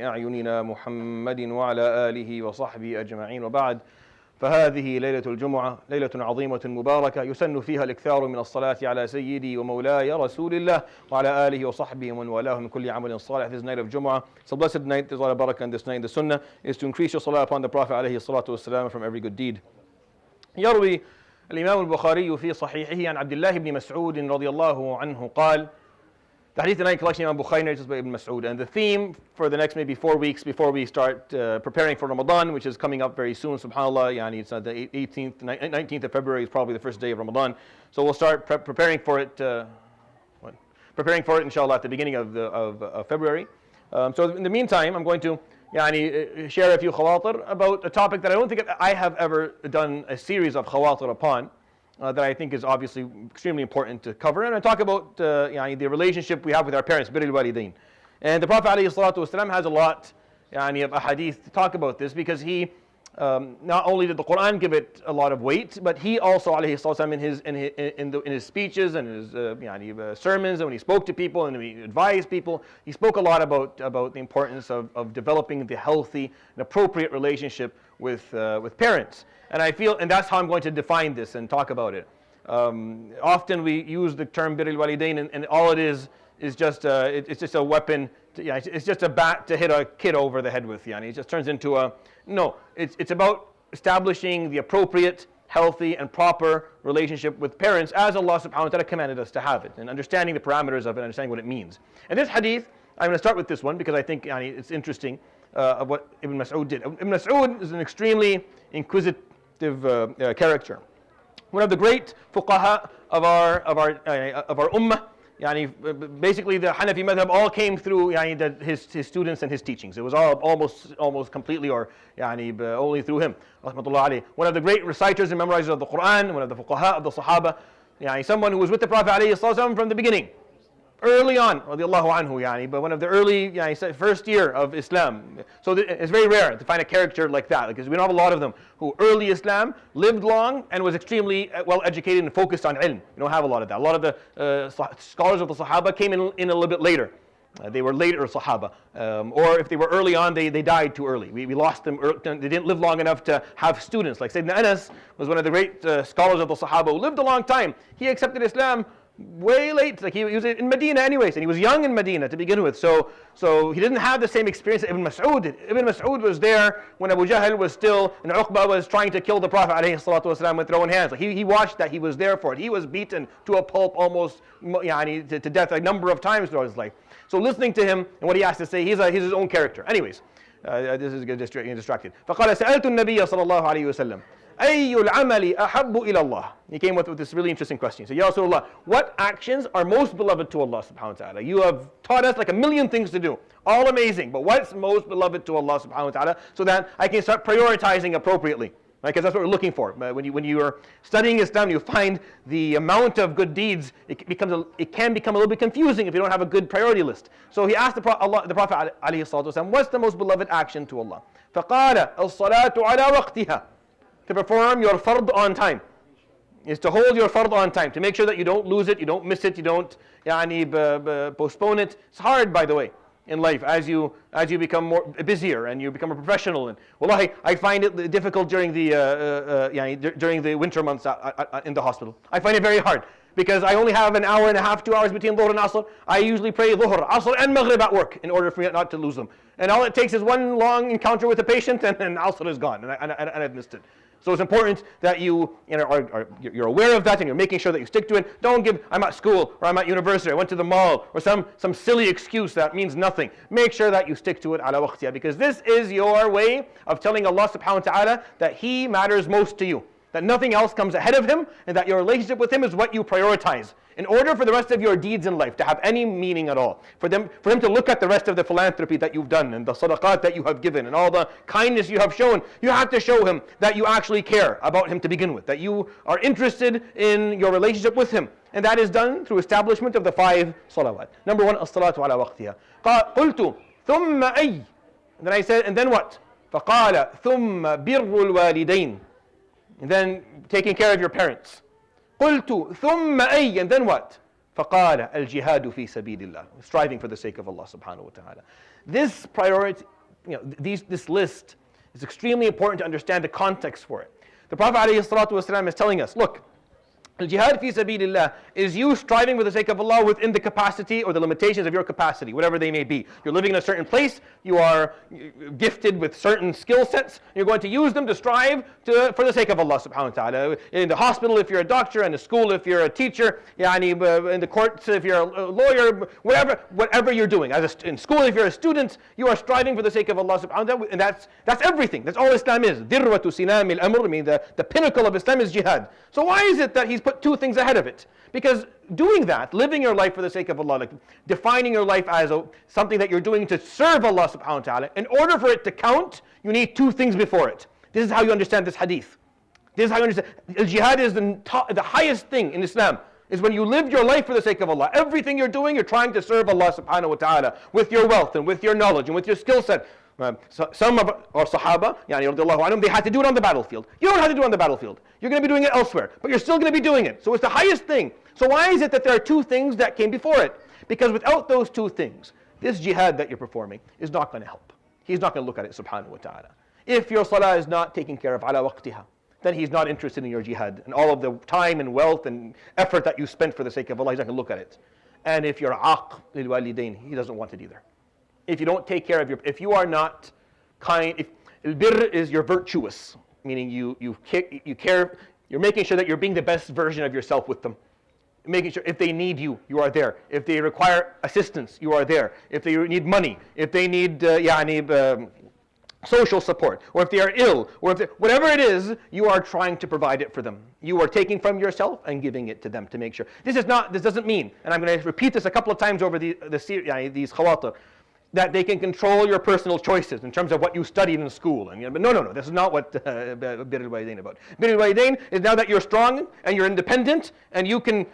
أعيننا محمد وعلى آله وصحبه أجمعين وبعد فهذه ليلة الجمعة ليلة عظيمة مباركة يسن فيها الإكثار من الصلاة على سيدي ومولاي رسول الله وعلى آله وصحبه ومن والاه من كل عمل صالح. This night of Jumu'ah, it's a blessed night. There's a lot of barakah in this night. The sunnah is to increase your salah upon the Prophet عليه الصلاة والسلام from every good deed. يروي الإمام البخاري في صحيحه عن عبد الله بن مسعود رضي الله عنه قال. The hadith tonight collection Imam Bukhari narrates by Ibn Mas'ud, and the theme for the next maybe 4 weeks before we start preparing for Ramadan, which is coming up very soon, subhanAllah, yani it's the 18th, 19th of February is probably the first day of Ramadan, so we'll start preparing for it, inshallah, at the beginning of February. So in the meantime, I'm going to share a few khawatir about a topic that I don't think I have ever done a series of khawatir upon. That I think is obviously extremely important to cover. And I talk about the relationship we have with our parents, birr al-walidain. And the Prophet ﷺ has a lot of ahadith to talk about this, because he, not only did the Quran give it a lot of weight, but he also ﷺ in his speeches and his sermons, and when he spoke to people and when he advised people, he spoke a lot about the importance of developing the healthy and appropriate relationship with parents. And I feel, and that's how I'm going to define this and talk about it. Often we use the term birr al-walidain, and all it is just it's just a weapon. It's just a bat to hit a kid over the head with. It just turns into a no. It's about establishing the appropriate, healthy, and proper relationship with parents as Allah Subhanahu wa Taala commanded us to have it, and understanding the parameters of it, understanding what it means. And this hadith, I'm going to start with this one because I think it's interesting of what Ibn Mas'ud did. Ibn Mas'ud is an extremely inquisitive character, one of the great fuqaha of our ummah. Basically the Hanafi madhab all came through his students and his teachings. It was all almost completely or only through him. One of the great reciters and memorizers of the Quran, one of the fuqaha of the Sahaba, someone who was with the Prophet ﷺ from the beginning, early on, radiallahu anhu, but one of the early, first year of Islam. So it's very rare to find a character like that, because we don't have a lot of them, who early Islam, lived long, and was extremely well educated and focused on ilm. We don't have a lot of that. A lot of the scholars of the Sahaba came in a little bit later. They were later Sahaba. Or if they were early on, they died too early. We lost them, they didn't live long enough to have students. Like Sayyidina Anas was one of the great scholars of the Sahaba who lived a long time. He accepted Islam way late, like he was in Medina anyways, and he was young in Medina to begin with, so he didn't have the same experience that Ibn Mas'ud did. Ibn Mas'ud was there when Abu Jahl was still, and Uqba was trying to kill the Prophet ﷺ with throwing hands. Like he watched that, he was there for it. He was beaten to a pulp almost to death a number of times throughout his life. So listening to him and what he has to say, he's his own character. Anyways, this is getting distracted. فقال سألت النبي صلى الله عليه وسلم أي العمل أحب إلى الله. He came with this really interesting question. He said, Ya Rasulullah, what actions are most beloved to Allah subhanahu wa ta'ala? You have taught us like a million things to do, all amazing, but what's most beloved to Allah subhanahu wa ta'ala, so that I can start prioritizing appropriately? Right? Because that's what we're looking for. When you are studying Islam, you find the amount of good deeds, it can become a little bit confusing if you don't have a good priority list. So he asked the Prophet alayhi salatu wasalam, what's the most beloved action to Allah? فَقَالَ الصَّلَاةُ عَلَى وَقْتِهَا. To perform your fard on time, is to hold your fard on time, to make sure that you don't lose it, you don't miss it, you don't postpone it. It's hard, by the way, in life as you become more busier and you become a professional. And wallahi, I find it difficult during the winter months in the hospital. I find it very hard because I only have an hour and a half, 2 hours between Dhuhr and Asr. I usually pray Dhuhr, Asr and Maghrib at work in order for me not to lose them. And all it takes is one long encounter with a patient, and Asr is gone, and I've missed it. So it's important that you're aware of that, and you're making sure that you stick to it. Don't give, I'm at school, or I'm at university, I went to the mall, or some silly excuse that means nothing. Make sure that you stick to it ala waqtiha, because this is your way of telling Allah subhanahu wa ta'ala that He matters most to you, that nothing else comes ahead of Him, and that your relationship with Him is what you prioritize. In order for the rest of your deeds in life to have any meaning at all, for Him to look at the rest of the philanthropy that you've done, and the sadaqat that you have given, and all the kindness you have shown, you have to show Him that you actually care about Him to begin with, that you are interested in your relationship with Him. And that is done through establishment of the 5 salawat. Number 1, as-salatu ala waqtiha. قلت ثم أي. And then I said, and then what? فقال ثم بر الوالدين. And then taking care of your parents. قلت ثم أي. And then what? فقال الجهاد في سبيل الله, striving for the sake of Allah subhanahu wa ta'ala. This priority, this list is extremely important to understand the context for it. The Prophet ﷺ is telling us, look, al-jihad fi sabilillah is you striving for the sake of Allah within the capacity or the limitations of your capacity, whatever they may be. You're living in a certain place, you are gifted with certain skill sets, you're going to use them to strive for the sake of Allah subhanahu wa ta'ala. In the hospital if you're a doctor, in the school if you're a teacher, in the courts if you're a lawyer, whatever you're doing. In school if you're a student, you are striving for the sake of Allah subhanahu wa ta'ala, and that's everything. That's all Islam is. Dirwatu sinam al-amr, the pinnacle of Islam is jihad. So why is it that he's put two things ahead of it? Because doing that, living your life for the sake of Allah, like defining your life as something that you're doing to serve Allah subhanahu wa ta'ala, in order for it to count, you need two things before it. This is how you understand this hadith. This is how you understand. Jihad is the highest thing in Islam, is when you live your life for the sake of Allah. Everything you're doing, you're trying to serve Allah subhanahu wa ta'ala with your wealth and with your knowledge and with your skill set. Some of our Sahaba, they had to do it on the battlefield. You don't have to do it on the battlefield. You're going to be doing it elsewhere, but you're still going to be doing it. So it's the highest thing. So why is it that there are two things that came before it? Because without those two things, this jihad that you're performing is not going to help. He's not going to look at it subhanahu wa ta'ala. If your salah is not taken care of ala waqtiha, then he's not interested in your jihad. And all of the time and wealth and effort that you spent for the sake of Allah, he's not going to look at it. And if you're aq lil walidain, he doesn't want it either. If you don't take care of if you are not kind, if al-birr is you're virtuous, meaning you care, you're making sure that you're being the best version of yourself with them. Making sure if they need you, you are there. If they require assistance, you are there. If they need money, if they need social support, or if they are ill, or whatever it is, you are trying to provide it for them. You are taking from yourself and giving it to them to make sure. This doesn't mean, and I'm going to repeat this a couple of times over these Khawatir, that they can control your personal choices in terms of what you studied in school. But no, this is not what Bir al-Walidain about. Bir al-Walidain is now that you're strong and you're independent and you can,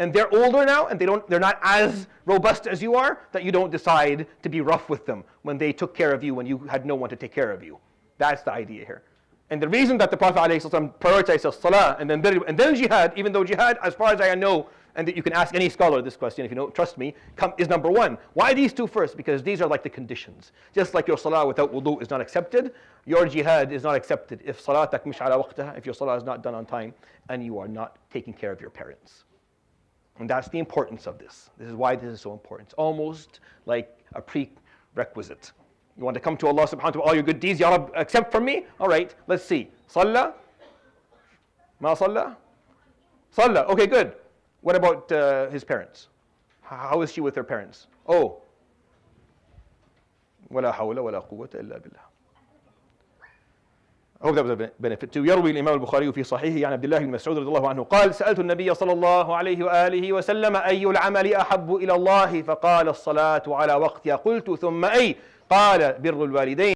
and they're older now and they're not as robust as you are, that you don't decide to be rough with them when they took care of you when you had no one to take care of you. That's the idea here. And the reason that the Prophet ﷺ prioritizes salah and then jihad, even though jihad, as far as I know, and that you can ask any scholar this question if you don't trust me, is number one. Why these two first? Because these are like the conditions. Just like your salah without wudu is not accepted, your jihad is not accepted if salatak mish ala waqtaha, if your salah is not done on time and you are not taking care of your parents. And that's the importance of this. This is why this is so important. It's almost like a prerequisite. You want to come to Allah subhanahu wa ta'ala, all your good deeds, Ya Rab, accept from me? All right, let's see. Salla? Ma salla? Salla, okay, good. What about his parents? How is she with her parents? Oh. ولا حول ولا قوة إلا بالله. I hope that was a benefit too. يروي الإمام البخاري في صحيحه عن عبد الله بن مسعود رضي الله عنه قال سألت النبي صلى الله عليه وآله وسلم أي العمل أحب إلى الله فقال الصلاة على وقتها قلت ثم أي قال بر الوالدين